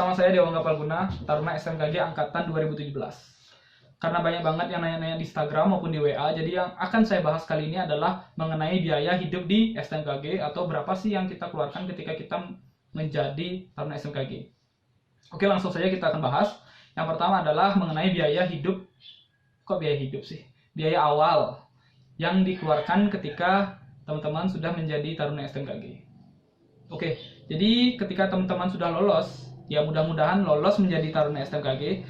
bersama saya Dewa Gapalguna, Taruna STMKG Angkatan 2017. Karena banyak banget yang nanya-nanya di Instagram maupun di WA, jadi yang akan saya bahas kali ini adalah mengenai biaya hidup di STMKG atau berapa sih yang kita keluarkan ketika kita menjadi Taruna STMKG. Oke, langsung saja kita akan bahas. Yang pertama adalah mengenai biaya hidup. Kok biaya hidup sih? Biaya awal yang dikeluarkan ketika teman-teman sudah menjadi Taruna STMKG. Oke, jadi ketika teman-teman sudah lolos, ya mudah-mudahan lolos menjadi Taruna STMKG,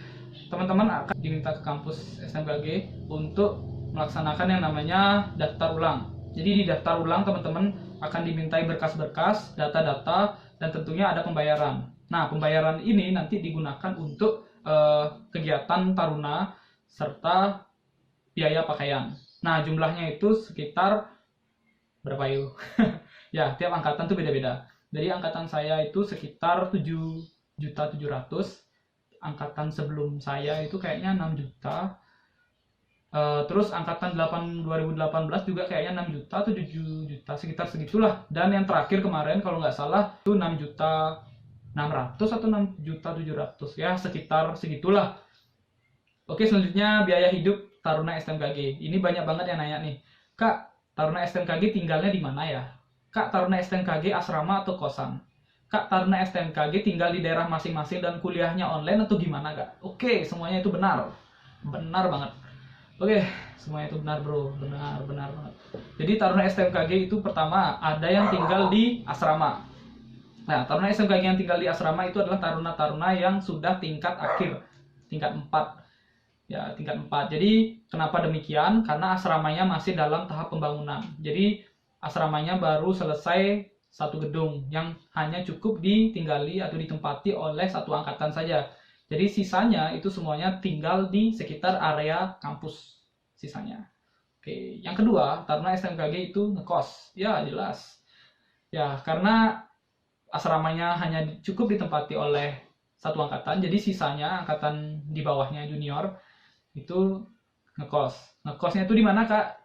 teman-teman akan diminta ke kampus STMKG untuk melaksanakan yang namanya daftar ulang. Jadi di daftar ulang teman-teman akan dimintai berkas-berkas, data-data, dan tentunya ada pembayaran. Nah, pembayaran ini nanti digunakan untuk kegiatan Taruna serta biaya pakaian. Nah, jumlahnya itu sekitar berapa yuk? Ya, tiap angkatan tuh beda-beda. Jadi angkatan saya itu sekitar 7.700.000. Angkatan sebelum saya itu kayaknya 6 juta. Terus angkatan 2018 juga kayaknya 6 juta atau 7 juta, sekitar segitulah. Dan yang terakhir kemarin kalau nggak salah itu 6 juta 600 atau 6 juta 700, ya sekitar segitulah. Oke, selanjutnya biaya hidup Taruna STMKG. Ini banyak banget yang nanya nih, Kak, Taruna STMKG tinggalnya di mana ya? Kak, Taruna STMKG asrama atau kosan? Kak, Taruna STMKG tinggal di daerah masing-masing dan kuliahnya online atau gimana, Kak? Oke, semuanya itu benar. Benar banget. Oke, semuanya itu benar, bro. Benar banget. Jadi Taruna STMKG itu pertama, ada yang tinggal di asrama. Nah, Taruna STMKG yang tinggal di asrama itu adalah taruna-taruna yang sudah tingkat akhir, tingkat 4. Ya, tingkat 4. Jadi kenapa demikian? Karena asramanya masih dalam tahap pembangunan. Jadi asramanya baru selesai satu gedung yang hanya cukup ditinggali atau ditempati oleh satu angkatan saja. Jadi sisanya itu semuanya tinggal di sekitar area kampus sisanya. Oke, yang kedua, Taruna STMKG itu ngekos. Ya, jelas. Ya, karena asramanya hanya cukup ditempati oleh satu angkatan, jadi sisanya angkatan di bawahnya junior itu ngekos. Ngekosnya itu di mana, Kak?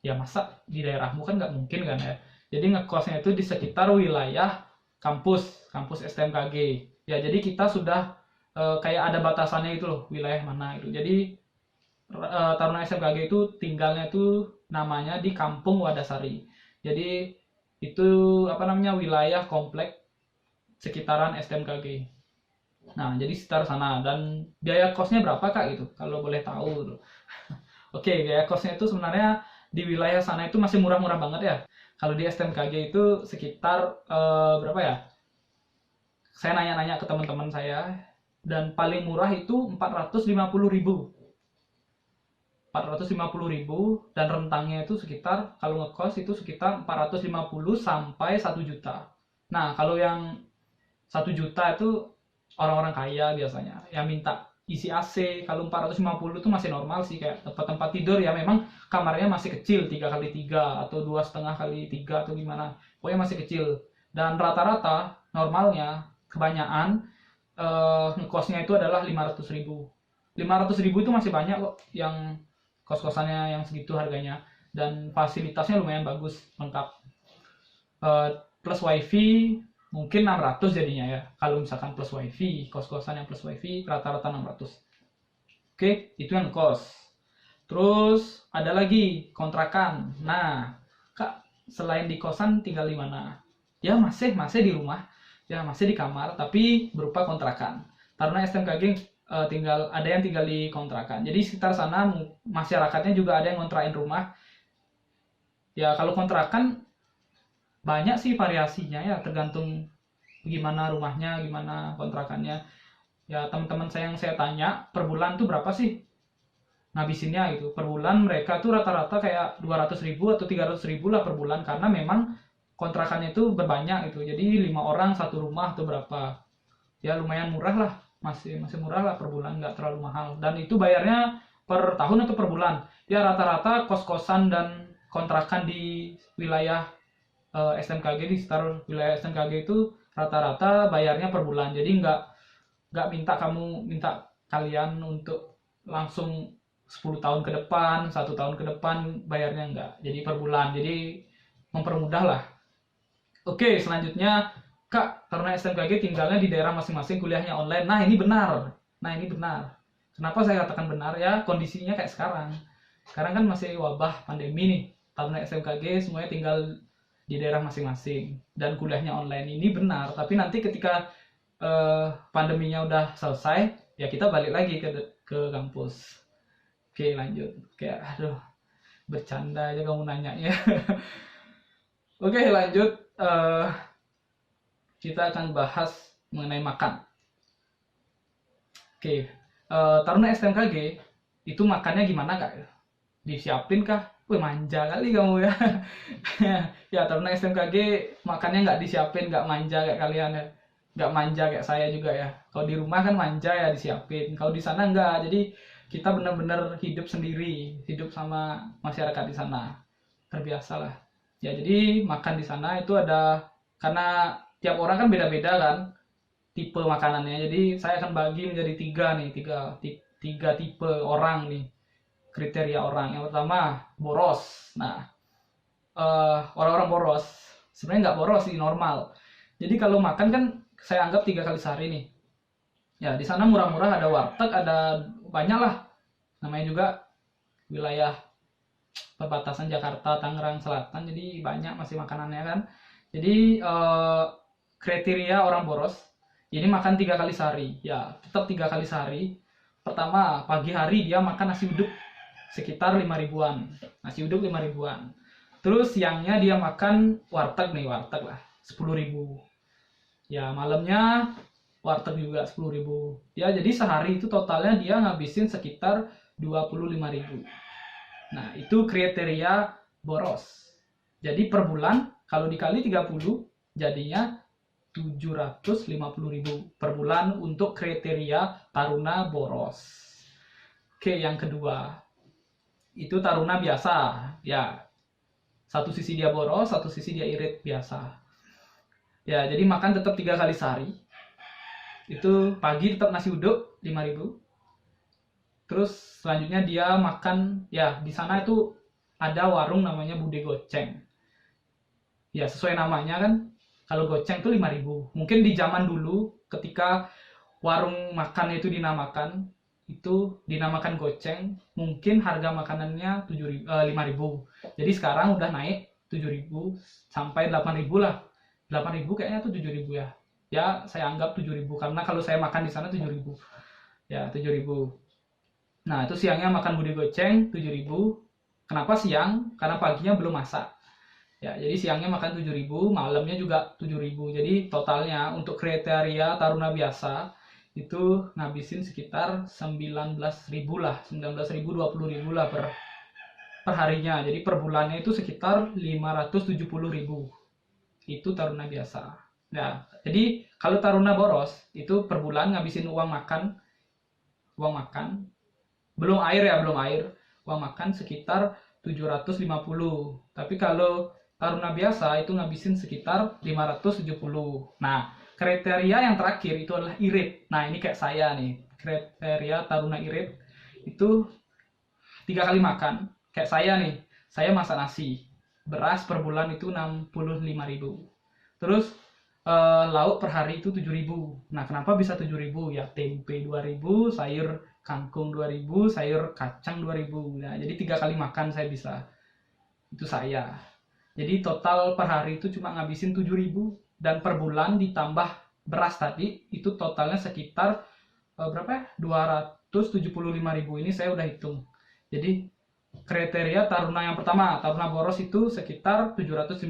Ya masa di daerahmu kan nggak mungkin kan ya. Jadi ngekosnya itu di sekitar wilayah kampus STMKG. Ya jadi kita sudah kayak ada batasannya itu loh, wilayah mana itu. Jadi Taruna STMKG itu tinggalnya itu namanya di Kampung Wadasari. Jadi itu apa namanya, wilayah komplek sekitaran STMKG. Nah, jadi sekitar sana. Dan biaya kosnya berapa, Kak, gitu? Kalau boleh tahu gitu. Oke, biaya kosnya itu sebenarnya di wilayah sana itu masih murah-murah banget ya. Kalau di STMKG itu sekitar berapa ya? Saya nanya-nanya ke teman-teman saya, dan paling murah itu 450.000. 450.000, dan rentangnya itu sekitar, kalau ngekos itu sekitar 450 sampai 1 juta. Nah, kalau yang 1 juta itu orang-orang kaya biasanya yang minta isi AC. Kalau 450 itu masih normal sih, kayak tempat-tempat tidur ya, memang kamarnya masih kecil, 3x3 atau 2,5x3 atau gimana, pokoknya masih kecil. Dan rata-rata normalnya kebanyakan ngekosnya itu adalah 500.000. 500.000 itu masih banyak kok yang kos-kosannya yang segitu harganya, dan fasilitasnya lumayan bagus, lengkap. Plus wifi mungkin 600 jadinya ya. Kalau misalkan plus wifi, kos-kosan yang plus wifi rata-rata 600. Oke, itu yang kos. Terus ada lagi kontrakan. Nah, Kak, selain di kosan tinggal di mana? Ya masih di rumah. Ya masih di kamar, tapi berupa kontrakan. Karena STMKG ada yang tinggal di kontrakan. Jadi sekitar sana masyarakatnya juga ada yang ngontrakin rumah. Ya kalau kontrakan banyak sih variasinya ya, tergantung gimana rumahnya, gimana kontrakannya. Ya teman-teman saya yang saya tanya, per bulan tuh berapa sih ngabisinnya gitu. Per bulan mereka tuh rata-rata kayak 200.000 atau 300.000 lah per bulan, karena memang kontrakannya itu berbanyak gitu. Jadi 5 orang satu rumah atau berapa. Ya lumayan murah lah, masih murah lah per bulan, nggak terlalu mahal. Dan itu bayarnya per tahun atau per bulan. Ya rata-rata kos-kosan dan kontrakan di wilayah STMKG, di sekitar wilayah STMKG itu rata-rata bayarnya per bulan. Jadi nggak minta kalian untuk langsung 10 tahun ke depan, 1 tahun ke depan bayarnya nggak. Jadi per bulan. Jadi mempermudah lah. Oke, selanjutnya Kak, Taruna STMKG tinggalnya di daerah masing-masing, kuliahnya online. Nah, ini benar. Kenapa saya katakan benar? Ya, kondisinya kayak sekarang. Sekarang kan masih wabah pandemi nih. Taruna STMKG semuanya tinggal di daerah masing-masing dan kuliahnya online. Ini benar, tapi nanti ketika pandeminya udah selesai, ya kita balik lagi ke kampus. Oke, lanjut. Kayak aduh, bercanda aja kamu nanyanya. Oke, lanjut. Kita akan bahas mengenai makan. Oke, Taruna STMKG itu makannya gimana kak? Disiapin kah? Wih, manja kali kamu ya. Ya, Taruna STMKG makannya nggak disiapin, nggak manja kayak kalian ya. Nggak manja kayak saya juga ya. Kalau di rumah kan manja ya disiapin. Kalau di sana nggak. Jadi kita benar-benar hidup sendiri, hidup sama masyarakat di sana. Terbiasa lah. Ya, jadi makan di sana itu ada, karena tiap orang kan beda-beda kan tipe makanannya. Jadi saya akan bagi menjadi tiga tipe orang nih, kriteria orang. Yang pertama boros. Nah, orang-orang boros sebenarnya nggak boros sih, normal. Jadi kalau makan kan saya anggap 3 kali sehari nih. Ya di sana murah-murah, ada warteg, ada banyak lah. Namanya juga wilayah perbatasan Jakarta, Tangerang Selatan, jadi banyak masih makanannya kan. Jadi kriteria orang boros ini makan 3 kali sehari. Ya tetap 3 kali sehari. Pertama, pagi hari dia makan nasi uduk sekitar 5 ribuan. Nasi uduk 5 ribuan. Terus siangnya dia makan warteg lah 10 ribu. Ya malamnya warteg juga 10 ribu. Ya jadi sehari itu totalnya dia ngabisin sekitar 25 ribu. Nah itu kriteria boros. Jadi per bulan kalau dikali 30 jadinya 750 ribu per bulan untuk kriteria Taruna boros. Oke, yang kedua itu Taruna biasa. Ya, satu sisi dia boros, satu sisi dia irit biasa. Ya, jadi makan tetap 3 kali sehari. Itu pagi tetap nasi uduk 5 ribu. Terus selanjutnya dia makan, ya di sana itu ada warung namanya Bude Goceng. Ya sesuai namanya kan, kalau goceng itu 5 ribu. Mungkin di zaman dulu ketika warung makan itu dinamakan goceng, mungkin harga makanannya 5 ribu. Jadi sekarang udah naik 7 ribu sampai 8 ribu lah. 8 ribu kayaknya tuh 7 ribu ya. Ya saya anggap 7 ribu karena kalau saya makan di sana 7 ribu. Ya 7 ribu. Nah itu siangnya makan Bude Goceng 7 ribu. Kenapa siang? Karena paginya belum masak. Ya, jadi siangnya makan 7 ribu, malamnya juga 7 ribu. Jadi totalnya untuk kriteria Taruna biasa itu ngabisin sekitar 19 ribu lah, 19 ribu, 20 ribu lah per harinya. Jadi per bulannya itu sekitar 570 ribu. Itu Taruna biasa. Nah, jadi kalau Taruna boros itu per bulan ngabisin uang makan, belum air ya, uang makan sekitar 750. Tapi kalau Taruna biasa itu ngabisin sekitar 570. Nah, kriteria yang terakhir itu adalah irit. Nah, ini kayak saya nih. Kriteria Taruna irit itu 3 kali makan. Kayak saya nih. Saya masak nasi. Beras per bulan itu 65 ribu. Terus lauk per hari itu 7 ribu. Nah, kenapa bisa 7 ribu? Ya tempe 2 ribu, sayur kangkung 2 ribu, sayur kacang 2 ribu. Nah, jadi 3 kali makan saya bisa. Itu saya. Jadi total per hari itu cuma ngabisin 7 ribu. Dan per bulan ditambah beras tadi, itu totalnya sekitar berapa ya? 275 ribu. Ini saya udah hitung. Jadi kriteria Taruna yang pertama, Taruna boros itu sekitar 750.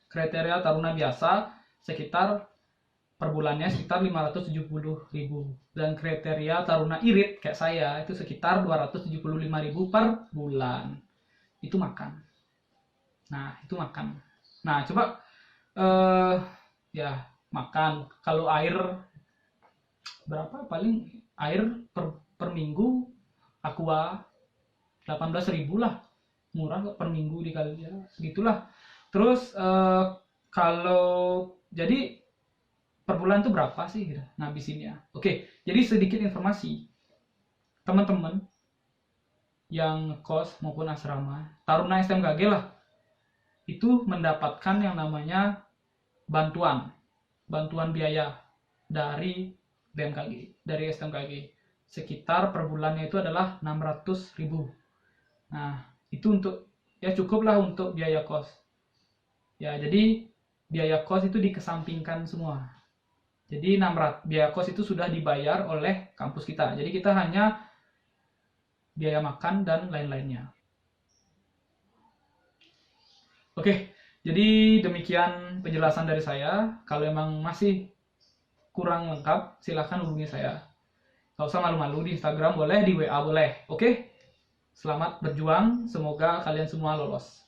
Kriteria Taruna biasa sekitar per bulannya sekitar 570 ribu. Dan kriteria Taruna irit kayak saya itu sekitar 275 ribu per bulan. Itu makan. Nah, itu makan. Nah, coba ya makan. Kalau air berapa? Paling air per minggu Aqua 18 ribu lah. Murah per minggu dikali ya, segitulah. Terus kalau jadi per bulan itu berapa sih ngabisinnya? Oke, jadi sedikit informasi. Teman-teman yang kos maupun asrama, Taruna STMKG lah, itu mendapatkan yang namanya bantuan biaya dari BMKG, dari STMKG. Sekitar per bulannya itu adalah 600.000. Nah, itu untuk ya cukuplah untuk biaya kos. Ya, jadi biaya kos itu dikesampingkan semua. Jadi 600 biaya kos itu sudah dibayar oleh kampus kita. Jadi kita hanya biaya makan dan lain-lainnya. Oke, jadi demikian penjelasan dari saya. Kalau emang masih kurang lengkap, silahkan hubungi saya. Gak usah malu-malu, di Instagram boleh, di WA boleh. Oke? Selamat berjuang, semoga kalian semua lolos.